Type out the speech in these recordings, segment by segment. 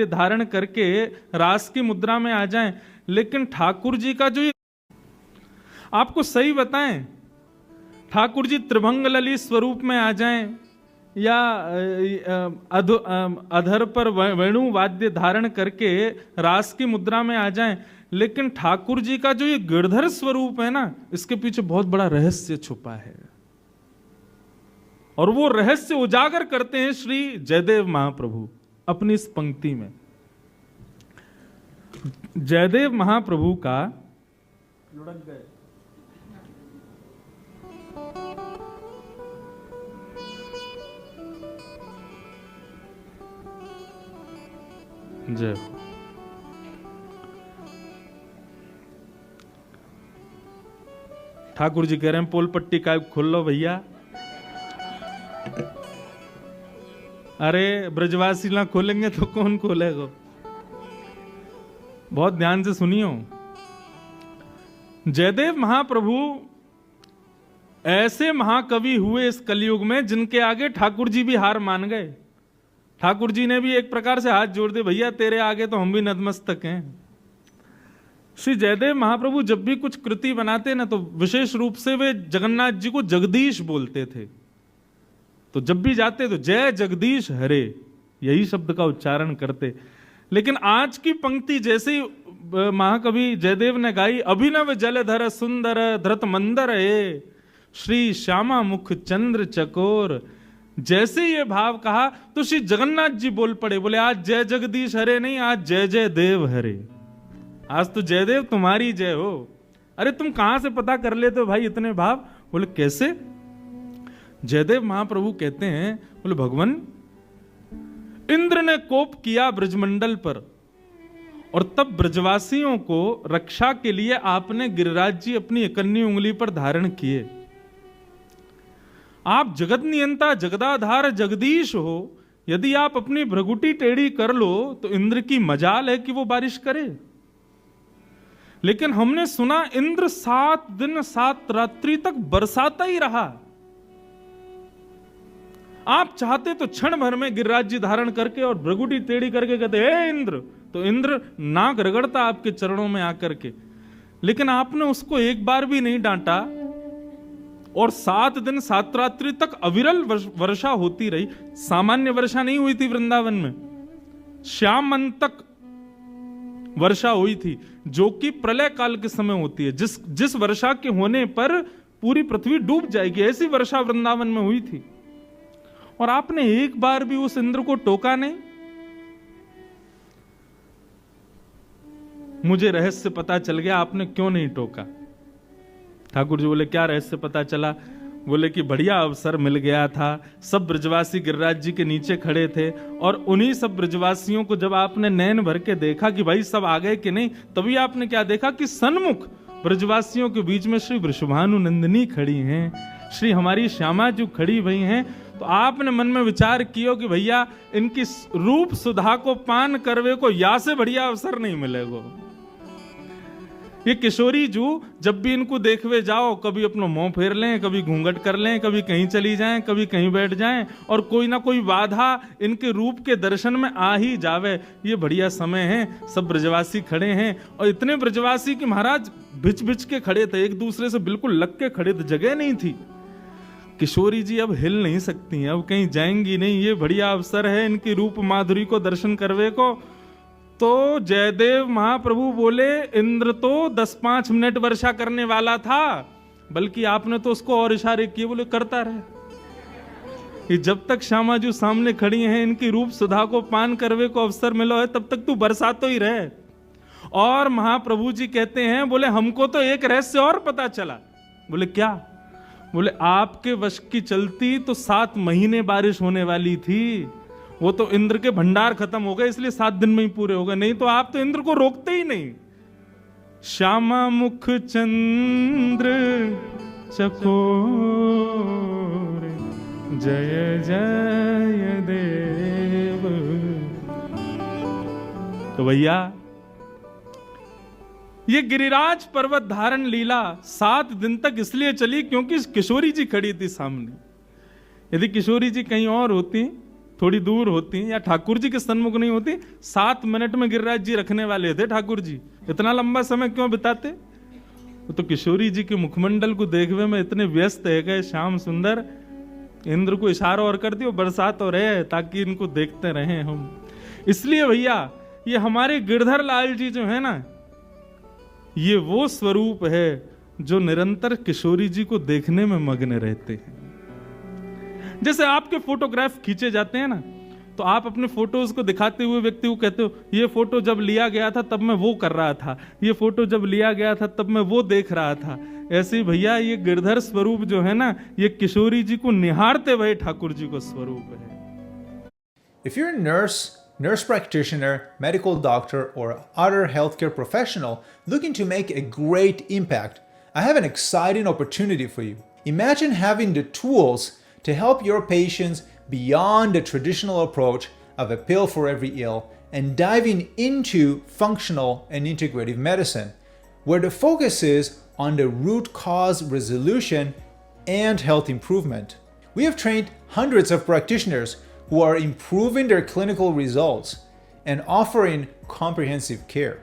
धारण करके रास की मुद्रा में आ जाएं। लेकिन ठाकुर जी का जो आपको सही बताएं, ठाकुर जी त्रिभंग ललित स्वरूप में आ जाएं या अधर पर वेणु वाद्य धारण करके रास की मुद्रा में आ जाएं, लेकिन ठाकुर जी का जो ये गिरधर स्वरूप है ना, इसके पीछे बहुत बड़ा रहस्य छुपा है। और वो रहस्य उजागर करते हैं श्री जयदेव महाप्रभु अपनी इस पंक्ति में। जयदेव महाप्रभु का लुढ़क गए जय हो। ठाकुर जी कह रहे हैं पोल पट्टी का खोल लो भैया। अरे ब्रजवासी ना खोलेंगे तो कौन खोलेगा? बहुत ध्यान से सुनियो। जयदेव महाप्रभु ऐसे महाकवि हुए इस कलयुग में जिनके आगे ठाकुर जी भी हार मान गए। ठाकुर जी ने भी एक प्रकार से हाथ जोड़ दिए, भैया तेरे आगे तो हम भी नतमस्तक हैं। श्री जयदेव महाप्रभु जब भी कुछ कृति बनाते ना, तो विशेष रूप से वे जगन्नाथ जी को जगदीश बोलते थे। तो जब भी जाते तो जय जगदीश हरे, यही शब्द का उच्चारण करते। लेकिन आज की पंक्ति जैसे ही महाकवि जयदेव ने गाई, अभिनव जलधर सुंदर धृत मंदर है श्री श्यामा मुख चंद्र चकोर, जैसे ये भाव कहा तो श्री जगन्नाथ जी बोल पड़े, बोले आज जय जगदीश हरे नहीं, आज जय जय देव हरे। आज तो जयदेव तुम्हारी जय हो। अरे तुम कहां से पता कर लेते हो भाई इतने भाव? बोले कैसे? जयदेव महाप्रभु कहते हैं, बोले भगवान इंद्र ने कोप किया ब्रजमंडल पर, और तब ब्रजवासियों को रक्षा के लिए आपने गिरिराज जी अपनी इकन्नी उंगली पर धारण किए। आप जगत नियंता जगदाधार जगदीश हो, यदि आप अपनी भ्रगुटी टेढ़ी कर लो तो इंद्र की मजाल है कि वो बारिश करे। लेकिन हमने सुना इंद्र 7 दिन 7 रात्रि तक बरसाता ही रहा। आप चाहते तो क्षण भर में गिरिराज जी धारण करके और भ्रगुटी टेढ़ी करके कहते हे इंद्र, तो इंद्र नाक रगड़ता आपके चरणों में आकर के। लेकिन आपने उसको एक बार भी नहीं डांटा, और 7 दिन 7 रात्रि तक अविरल वर्षा होती रही। सामान्य वर्षा नहीं हुई थी वृंदावन में, श्याम तक वर्षा हुई थी, जो कि प्रलय काल के समय होती है। जिस वर्षा के होने पर पूरी पृथ्वी डूब जाएगी, ऐसी वर्षा वृंदावन में हुई थी। और आपने एक बार भी उस इंद्र को टोका नहीं। मुझे रहस्य पता चल गया, आपने क्यों नहीं टोका। ठाकुर जी बोले क्या रहस्य पता चला? बोले कि बढ़िया अवसर मिल गया था, सब ब्रजवासी गिरिराज जी के नीचे खड़े थे, और उन्हीं सब ब्रजवासियों को जब आपने नैन भर के देखा कि भाई सब आ गए कि नहीं, तभी आपने क्या देखा कि सन्मुख ब्रजवासियों के बीच में श्री वृषभानु नंदिनी खड़ी हैं, श्री हमारी श्यामा जी खड़ी हुई हैं। तो आपने मन में विचार किया कि भैया इनकी रूप सुधा को पान करवे को या से बढ़िया अवसर नहीं मिलेगा। ये किशोरी जू जब भी इनको देखवे जाओ, कभी अपना मुंह फेर लें, कभी घूंघट कर लें, कभी कहीं चली जाएं, कभी कहीं बैठ जाएं, और कोई ना कोई बाधा इनके रूप के दर्शन में आ ही जावे। ये बढ़िया समय है, सब ब्रजवासी खड़े हैं, और इतने ब्रजवासी कि महाराज भिच भिच के खड़े थे, एक दूसरे से बिल्कुल लग के खड़े थे, जगह नहीं थी। किशोरी जी अब हिल नहीं सकती हैं, अब कहीं जाएंगी नहीं, ये बढ़िया अवसर है इनकी रूप माधुरी को दर्शन करवे को। तो जयदेव महाप्रभु बोले इंद्र तो 10-5 मिनट वर्षा करने वाला था, बल्कि आपने तो उसको और इशारे किए, बोले करता रहे कि जब तक श्यामा जी सामने खड़ी हैं, इनकी रूप सुधा को पान करवे को अवसर मिलो है, तब तक तू बरसातो ही रहे। और महाप्रभु जी कहते हैं, बोले हमको तो एक रहस्य और पता चला। बोले क्या? बोले आपके वश की चलती तो 7 महीने बारिश होने वाली थी, वो तो इंद्र के भंडार खत्म हो गए, इसलिए 7 दिन में ही पूरे हो गए, नहीं तो आप तो इंद्र को रोकते ही नहीं। श्यामा मुख चंद्र चकोर जय जय देव। तो भैया ये गिरिराज पर्वत धारण लीला 7 दिन तक इसलिए चली क्योंकि किशोरी जी खड़ी थी सामने। यदि किशोरी जी कहीं और होती, थोड़ी दूर होती या ठाकुर जी के सन्मुख नहीं होती, 7 मिनट में गिरिराज जी रखने वाले थे ठाकुर जी। इतना लंबा समय क्यों बिताते? वो तो किशोरी जी के मुखमंडल को देखने में इतने व्यस्त है गए, श्याम सुंदर, इंद्र को इशारा और कर दियो बरसात हो रहे ताकि इनको देखते रहें हम। इसलिए भैया ये हमारे गिरधर लाल जी जो है ना, ये वो स्वरूप है जो निरंतर किशोरी जी को देखने में मग्न रहते हैं। जैसे आपके फोटोग्राफ खींचे जाते हैं ना, तो आप अपने फोटोज को दिखाते हुए व्यक्ति को कहते हो ये फोटो जब लिया गया था तब मैं वो कर रहा था, ये फोटो जब लिया गया था तब मैं वो देख रहा था। ऐसे ही भैया ये गिरधर स्वरूप जो है ना, ये किशोरी जी को निहारते हुए ठाकुर जी को स्वरूप है। If you're a nurse practitioner, medical doctor, or other healthcare professional looking to make a great impact, I have an exciting opportunity for you. Imagine having the tools to help your patients beyond the traditional approach of a pill for every ill and diving into functional and integrative medicine, where the focus is on the root cause resolution and health improvement. We have trained hundreds of practitioners who are improving their clinical results and offering comprehensive care.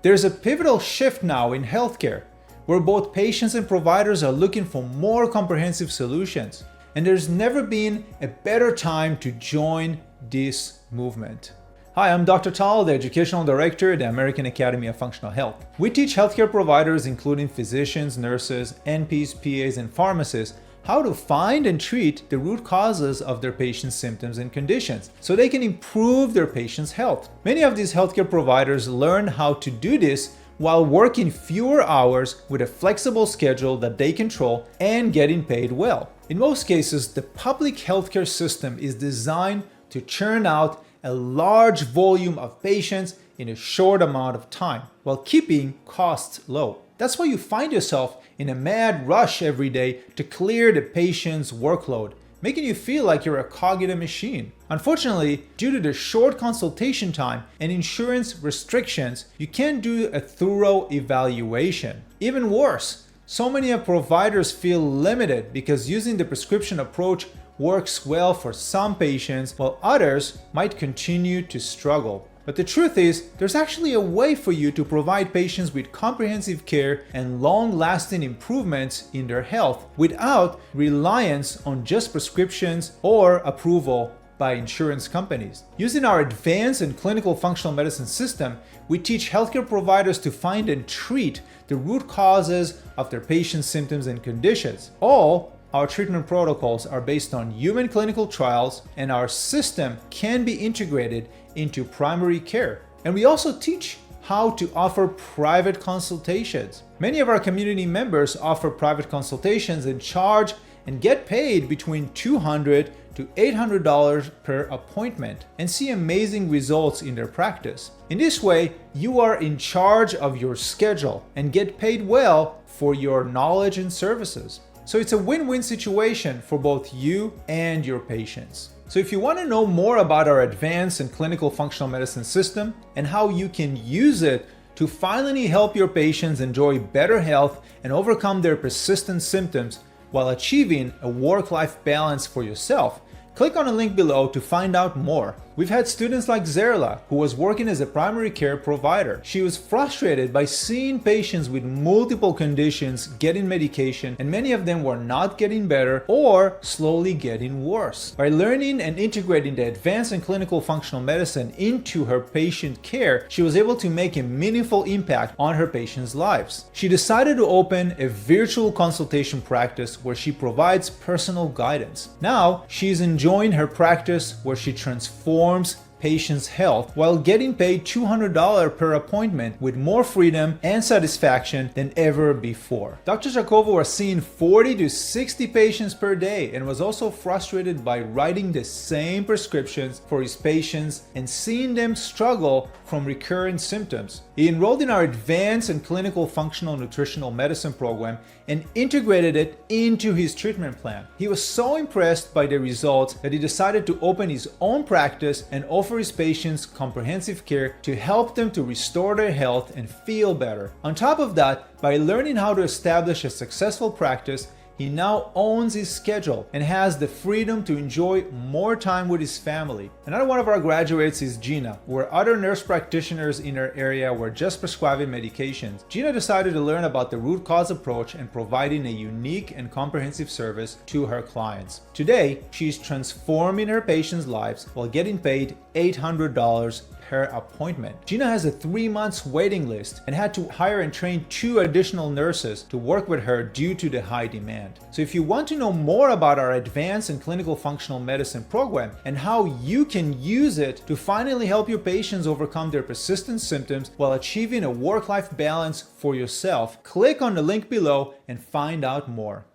There's a pivotal shift now in healthcare where both patients and providers are looking for more comprehensive solutions, and there's never been a better time to join this movement. Hi, I'm Dr. Tal, the Educational Director at the American Academy of Functional Health. We teach healthcare providers, including physicians, nurses, NPs, PAs, and pharmacists, how to find and treat the root causes of their patients' symptoms and conditions so they can improve their patients' health. Many of these healthcare providers learn how to do this while working fewer hours with a flexible schedule that they control and getting paid well. In most cases, the public healthcare system is designed to churn out a large volume of patients in a short amount of time while keeping costs low. That's why you find yourself in a mad rush every day to clear the patient's workload, making you feel like you're a cog in a machine. Unfortunately, due to the short consultation time and insurance restrictions, you can't do a thorough evaluation. Even worse, so many providers feel limited because using the prescription approach works well for some patients while others might continue to struggle. But the truth is, there's actually a way for you to provide patients with comprehensive care and long-lasting improvements in their health without reliance on just prescriptions or approval by insurance companies. Using our advanced and clinical functional medicine system, we teach healthcare providers to find and treat the root causes of their patients' symptoms and conditions. All our treatment protocols are based on human clinical trials, and our system can be integrated into primary care. And we also teach how to offer private consultations. Many of our community members offer private consultations and charge and get paid between $200 to $800 per appointment and see amazing results in their practice. In this way, you are in charge of your schedule and get paid well for your knowledge and services. So it's a win-win situation for both you and your patients. So if you want to know more about our advanced and clinical functional medicine system and how you can use it to finally help your patients enjoy better health and overcome their persistent symptoms while achieving a work-life balance for yourself, click on the link below to find out more. We've had students like Zerla, who was working as a primary care provider. She was frustrated by seeing patients with multiple conditions getting medication, and many of them were not getting better or slowly getting worse. By learning and integrating the advanced and clinical functional medicine into her patient care, she was able to make a meaningful impact on her patients' lives. She decided to open a virtual consultation practice where she provides personal guidance. Now, she's enjoying her practice where she transforms patients' health while getting paid $200 per appointment with more freedom and satisfaction than ever before. Dr. Jacobo was seeing 40 to 60 patients per day and was also frustrated by writing the same prescriptions for his patients and seeing them struggle from recurrent symptoms. He enrolled in our advanced and clinical functional nutritional medicine program and integrated it into his treatment plan. He was so impressed by the results that he decided to open his own practice and offer his patients comprehensive care to help them to restore their health and feel better. On top of that, by learning how to establish a successful practice, He now owns his schedule and has the freedom to enjoy more time with his family. Another one of our graduates is Gina, where other nurse practitioners in her area were just prescribing medications. Gina decided to learn about the root cause approach and providing a unique and comprehensive service to her clients. Today, she's transforming her patients' lives while getting paid $800 per appointment. Gina has a 3-month waiting list and had to hire and train 2 additional nurses to work with her due to the high demand. So if you want to know more about our advanced and clinical functional medicine program and how you can use it to finally help your patients overcome their persistent symptoms while achieving a work-life balance for yourself, click on the link below and find out more.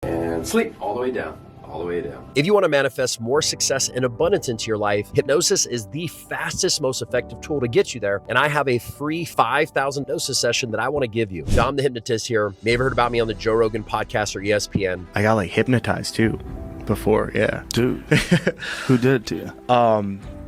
And sleep all the way down. All the way down. If you want to manifest more success and abundance into your life, hypnosis is the fastest, most effective tool to get you there. And I have a free 5,000 hypnosis session that I want to give you. Dom the Hypnotist here. May have heard about me on the Joe Rogan podcast or ESPN. I got like hypnotized too before, yeah. Dude, who did it to you?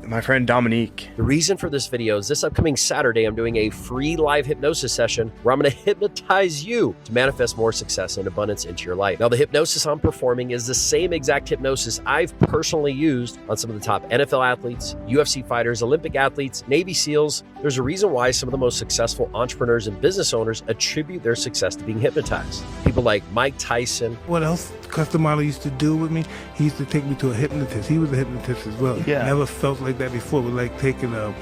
My friend Dominique. The reason for this video is this upcoming Saturday, I'm doing a free live hypnosis session where I'm going to hypnotize you to manifest more success and abundance into your life. Now, the hypnosis I'm performing is the same exact hypnosis I've personally used on some of the top NFL athletes, UFC fighters, Olympic athletes, Navy SEALs. There's a reason why some of the most successful entrepreneurs and business owners attribute their success to being hypnotized. People like Mike Tyson. What else Custom Model used to do with me? He used to take me to a hypnotist. He was a hypnotist as well. Yeah. Never felt like that before. It was like taking a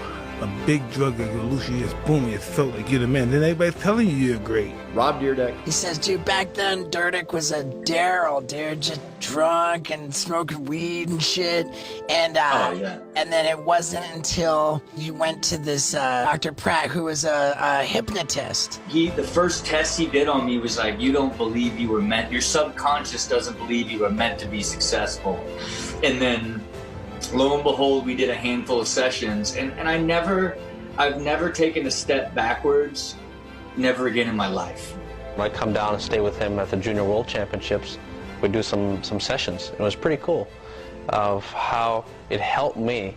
big drug and you lose, you just boom, it felt like you're the man. Then everybody's telling you you're great. Rob Dyrdek. He says, dude, back then, Dyrdek was a Daryl, dude, just drunk and smoking weed and shit. And and then it wasn't until you went to this Dr. Pratt, who was a hypnotist. The first test he did on me was like, you don't believe you were meant, your subconscious doesn't believe you were meant to be successful. And then lo and behold, we did a handful of sessions, and I've never taken a step backwards, never again in my life. When I come down and stay with him at the Junior World Championships, we do some sessions. It was pretty cool of how it helped me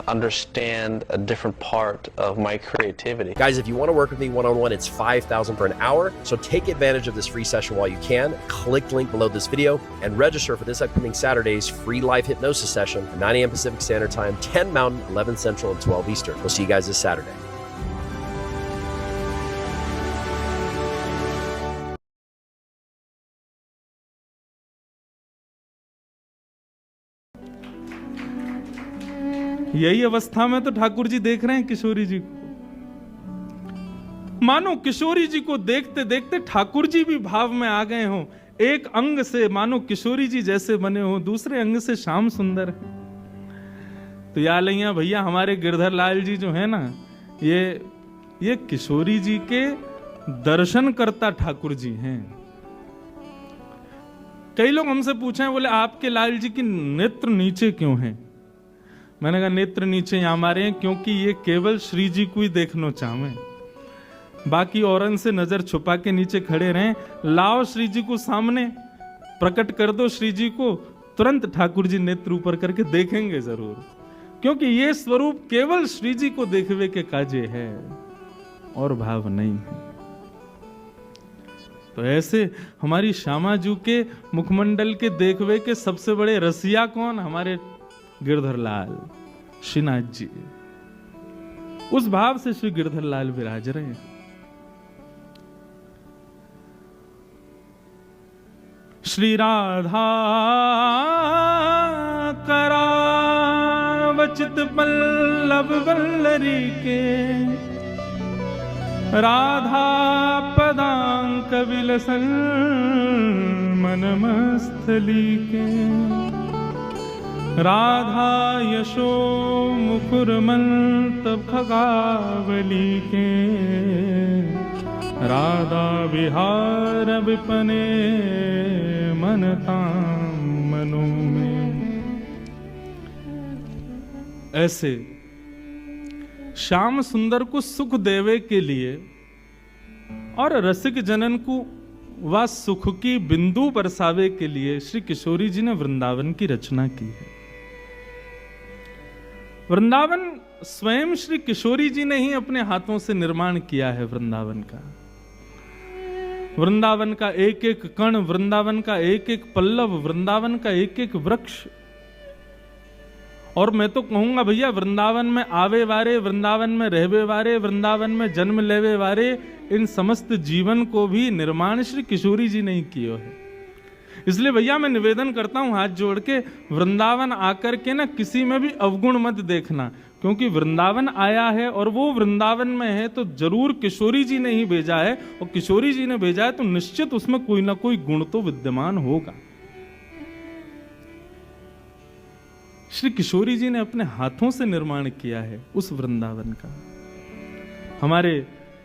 understand a different part of my creativity. Guys, if you want to work with me one-on-one, it's $5,000 for an hour. So take advantage of this free session while you can. Click the link below this video and register for this upcoming Saturday's free live hypnosis session at 9 a.m. Pacific Standard Time, 10 Mountain, 11 Central, and 12 Eastern. We'll see you guys this Saturday. यही अवस्था में तो ठाकुर जी देख रहे हैं किशोरी जी को। मानो किशोरी जी को देखते देखते ठाकुर जी भी भाव में आ गए हों। एक अंग से मानो किशोरी जी जैसे बने हो, दूसरे अंग से श्याम सुंदर है। तो या लैया भैया, हमारे गिरधर लाल जी जो है ना, ये किशोरी जी के दर्शन करता ठाकुर जी हैं। कई लोग हमसे पूछे, बोले आपके लाल जी की नेत्र नीचे क्यों हैं? मैंने कहा नेत्र नीचे यहाँ हमारे हैं क्योंकि ये केवल श्री जी को ही देखना चाहें, बाकी औरन से नजर छुपा के नीचे खड़े रहें। लाओ श्री जी को सामने, प्रकट कर दो श्री जी को, तुरंत ठाकुर जी नेत्र ऊपर करके देखेंगे जरूर, क्योंकि ये स्वरूप केवल श्री जी को देखवे के काजे है और भाव नहीं है। तो ऐसे हमारी श्यामा जी के मुखमंडल के देखवे के सबसे बड़े रसिया कौन? हमारे गिरधर लाल श्रीनाथ जी। उस भाव से श्री गिरधर लाल विराज रहे हैं। श्री राधा करावचित पल्लव वल्लरी के, राधा पदांक विलसन मनमस्थली के, राधा यशो मुकुरमंत खगावली के, राधा विहार विपने मनताम मनो में। ऐसे श्याम सुंदर को सुख देवे के लिए और रसिक जनन को वह सुख की बिंदु बरसावे के लिए श्री किशोरी जी ने वृंदावन की रचना की है। वृंदावन स्वयं श्री किशोरी जी ने ही अपने हाथों से निर्माण किया है वृंदावन का। वृंदावन का एक एक कण, वृंदावन का एक एक पल्लव, वृंदावन का एक एक वृक्ष। और मैं तो कहूंगा भैया, वृंदावन में आवे वारे, वृंदावन में रहवे वारे, वृंदावन में जन्म लेवे वारे, इन समस्त जीवन को भी निर्माण श्री किशोरी जी ने ही किया है। इसलिए भैया मैं निवेदन करता हूं हाथ जोड़ के, वृंदावन आकर के ना किसी में भी अवगुण मत देखना, क्योंकि वृंदावन आया है और वो वृंदावन में है तो जरूर किशोरी जी ने ही भेजा है, और किशोरी जी ने भेजा है तो निश्चित उसमें कोई ना कोई गुण तो विद्यमान होगा। श्री किशोरी जी ने अपने हाथों से निर्माण किया है उस वृंदावन का। हमारे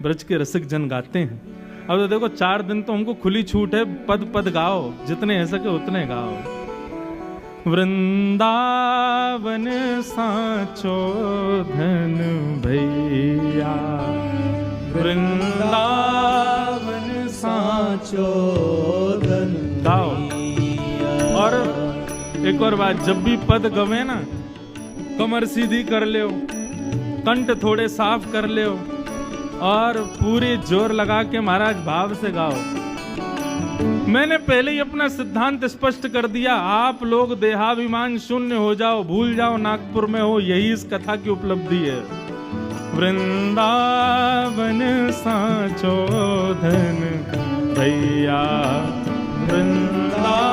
ब्रज के रसिक जन गाते हैं। अब तो देखो 4 दिन तो हमको खुली छूट है, पद पद गाओ, जितने हो सके उतने गाओ। वृंदावन साचो धन भैया, वृंदावन साचो धन गाओ। और एक और बात, जब भी पद गवे ना, कमर सीधी कर ले, कंठ थोड़े साफ कर ले और पूरी जोर लगा के महाराज भाव से गाओ। मैंने पहले ही अपना सिद्धांत स्पष्ट कर दिया, आप लोग देहाभिमान शून्य हो जाओ, भूल जाओ नागपुर में हो, यही इस कथा की उपलब्धि है। वृंदावन साचो धन भैया, वृंदावन